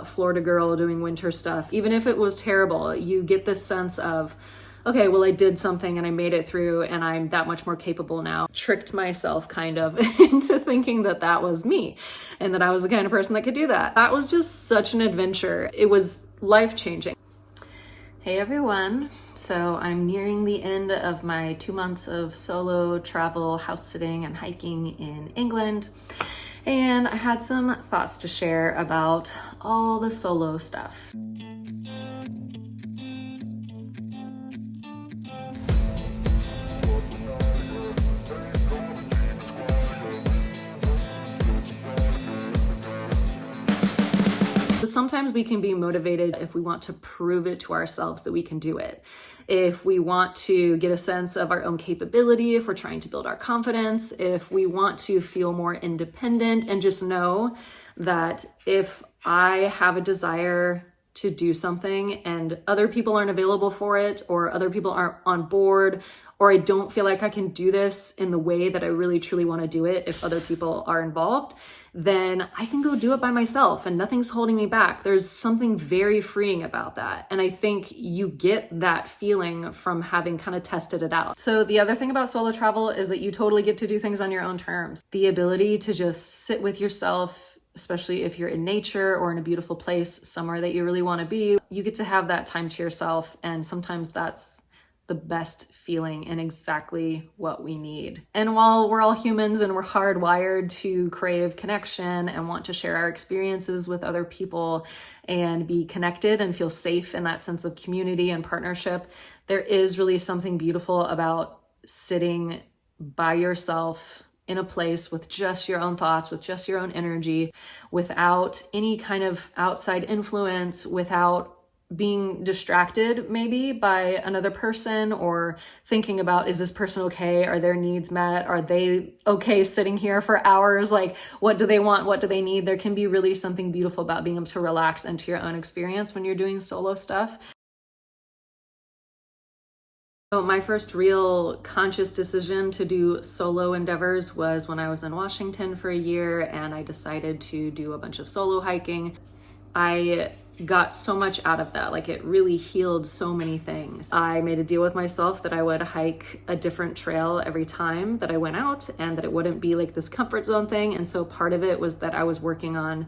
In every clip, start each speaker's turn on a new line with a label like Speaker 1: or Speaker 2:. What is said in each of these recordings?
Speaker 1: Florida girl doing winter stuff. Even if it was terrible, you get this sense of, okay, well, I did something and I made it through and I'm that much more capable now. Tricked myself kind of into thinking that that was me and that I was the kind of person that could do that. That was just such an adventure. It was life-changing. Hey everyone. So I'm nearing the end of my 2 months of solo travel, house sitting and hiking in England. And I had some thoughts to share about all the solo stuff. Sometimes we can be motivated if we want to prove it to ourselves that we can do it. If we want to get a sense of our own capability, if we're trying to build our confidence, if we want to feel more independent and just know that if I have a desire to do something and other people aren't available for it, or other people aren't on board, or I don't feel like I can do this in the way that I really truly want to do it if other people are involved, then I can go do it by myself and nothing's holding me back. There's something very freeing about that. And I think you get that feeling from having kind of tested it out. So the other thing about solo travel is that you totally get to do things on your own terms. The ability to just sit with yourself, especially if you're in nature or in a beautiful place, somewhere that you really want to be, you get to have that time to yourself. And sometimes that's the best feeling and exactly what we need. And while we're all humans and we're hardwired to crave connection and want to share our experiences with other people and be connected and feel safe in that sense of community and partnership, there is really something beautiful about sitting by yourself in a place with just your own thoughts, with just your own energy, without any kind of outside influence, without being distracted maybe by another person or thinking about, is this person okay? Are their needs met? Are they okay sitting here for hours? Like, what do they want? What do they need? There can be really something beautiful about being able to relax into your own experience when you're doing solo stuff. So my first real conscious decision to do solo endeavors was when I was in Washington for a year and I decided to do a bunch of solo hiking. I got so much out of that. Like, it really healed so many things. I made a deal with myself that I would hike a different trail every time that I went out and that it wouldn't be like this comfort zone thing. And so part of it was that I was working on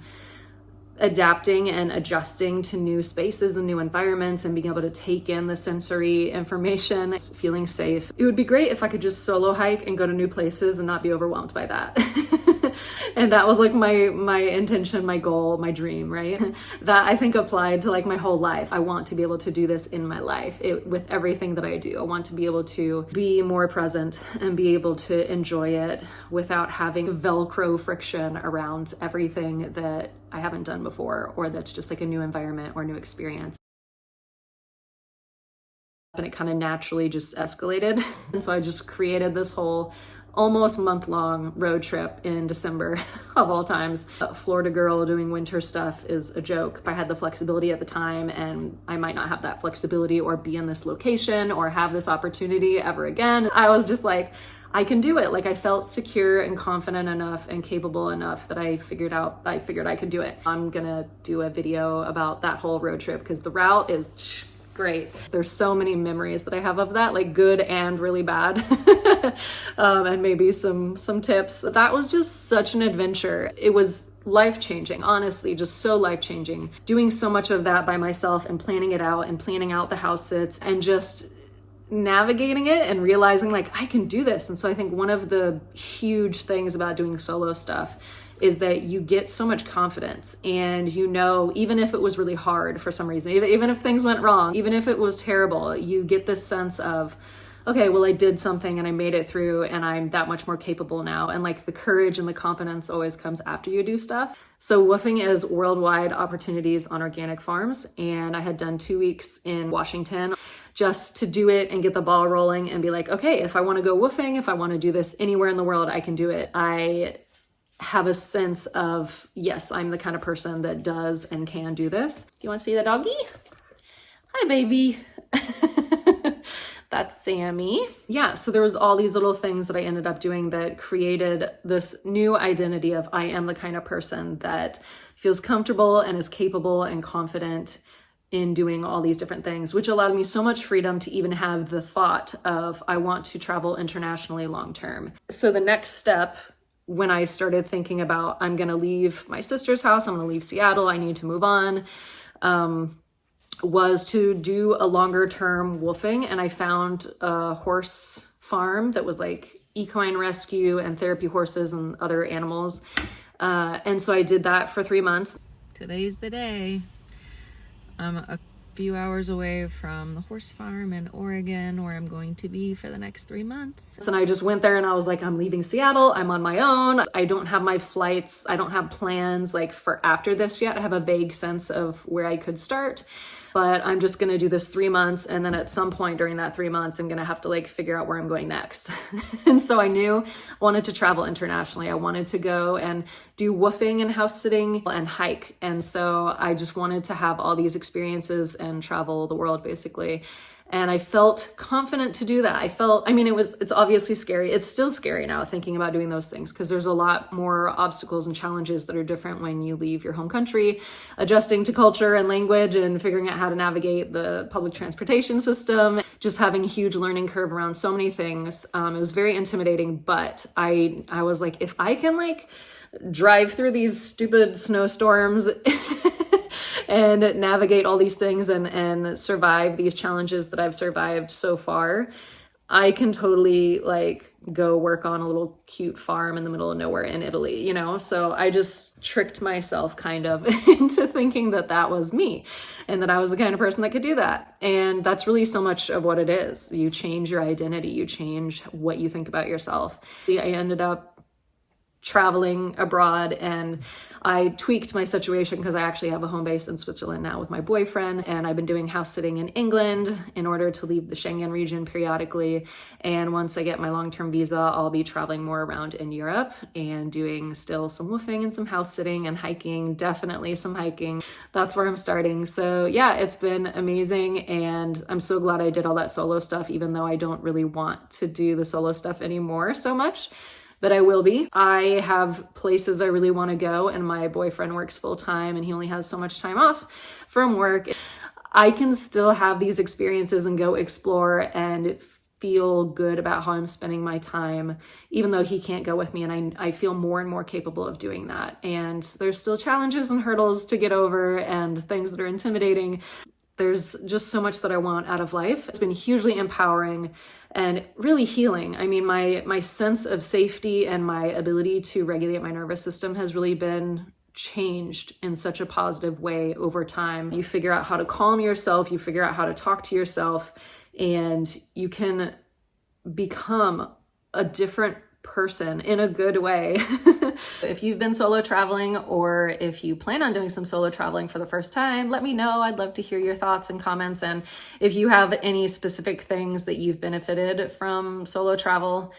Speaker 1: adapting and adjusting to new spaces and new environments and being able to take in the sensory information, feeling safe. It would be great if I could just solo hike and go to new places and not be overwhelmed by that. And that was like my intention, my goal, my dream, right? That I think applied to like my whole life. I want to be able to do this in my life with everything that I do. I want to be able to be more present and be able to enjoy it without having Velcro friction around everything that I haven't done before, or that's just like a new environment or new experience. And it kind of naturally just escalated. And so I just created this whole almost month-long road trip in December of all times. A Florida girl doing winter stuff is a joke. I had the flexibility at the time, and I might not have that flexibility or be in this location or have this opportunity ever again. I was just like, I can do it. Like, I felt secure and confident enough and capable enough that I figured I could do it. I'm gonna do a video about that whole road trip because the route is great. There's so many memories that I have of that, like good and really bad. And maybe some tips. That was just such an adventure. It was life-changing, honestly, just so life-changing. Doing so much of that by myself and planning it out and planning out the house sits and just navigating it and realizing like I can do this. And so I think one of the huge things about doing solo stuff is that you get so much confidence, and you know, even if it was really hard for some reason, even if things went wrong, even if it was terrible, you get this sense of, okay, well, I did something and I made it through and I'm that much more capable now. And like the courage and the confidence always comes after you do stuff. So WWOOFing is worldwide opportunities on organic farms. And I had done 2 weeks in Washington just to do it and get the ball rolling and be like, okay, if I want to go WWOOFing, if I want to do this anywhere in the world, I can do it. I have a sense of, yes, I'm the kind of person that does and can do this. Do you want to see the doggy? Hi, baby. That's Sammy. Yeah, so there was all these little things that I ended up doing that created this new identity of I am the kind of person that feels comfortable and is capable and confident in doing all these different things, which allowed me so much freedom to even have the thought of, I want to travel internationally long term. So the next step, when I started thinking about, I'm going to leave my sister's house, I'm going to leave Seattle, I need to move on, was to do a longer term wolfing. And I found a horse farm that was like equine rescue and therapy horses and other animals. And so I did that for 3 months. Today's the day. I'm a few hours away from the horse farm in Oregon, where I'm going to be for the next 3 months. And I just went there and I was like, I'm leaving Seattle. I'm on my own. I don't have my flights. I don't have plans like for after this yet. I have a vague sense of where I could start, but I'm just going to do this 3 months. And then at some point during that 3 months, I'm going to have to like figure out where I'm going next. And so I knew I wanted to travel internationally. I wanted to go and do woofing and house sitting and hike. And so I just wanted to have all these experiences and travel the world basically. And I felt confident to do that. It's obviously scary. It's still scary now thinking about doing those things, because there's a lot more obstacles and challenges that are different when you leave your home country, adjusting to culture and language and figuring out how to navigate the public transportation system, just having a huge learning curve around so many things. It was very intimidating, but I was like, if I can like drive through these stupid snowstorms and navigate all these things and survive these challenges that I've survived so far, I can totally like go work on a little cute farm in the middle of nowhere in Italy, So I just tricked myself kind of into thinking that that was me and that I was the kind of person that could do that. And that's really so much of what it is. You change your identity, you change what you think about yourself. I ended up traveling abroad, and I tweaked my situation because I actually have a home base in Switzerland now with my boyfriend, and I've been doing house sitting in England in order to leave the Schengen region periodically. And once I get my long-term visa, I'll be traveling more around in Europe and doing still some woofing and some house sitting and hiking, definitely some hiking. That's where I'm starting. So yeah, it's been amazing, and I'm so glad I did all that solo stuff, even though I don't really want to do the solo stuff anymore so much. But I will be. I have places I really want to go, and my boyfriend works full time and he only has so much time off from work. I can still have these experiences and go explore and feel good about how I'm spending my time, even though he can't go with me. And I feel more and more capable of doing that. And there's still challenges and hurdles to get over and things that are intimidating. There's just so much that I want out of life. It's been hugely empowering and really healing. I mean, my sense of safety and my ability to regulate my nervous system has really been changed in such a positive way over time. You figure out how to calm yourself, you figure out how to talk to yourself, and you can become a different person in a good way. If you've been solo traveling, or if you plan on doing some solo traveling for the first time, let me know. I'd love to hear your thoughts and comments. And if you have any specific things that you've benefited from solo travel.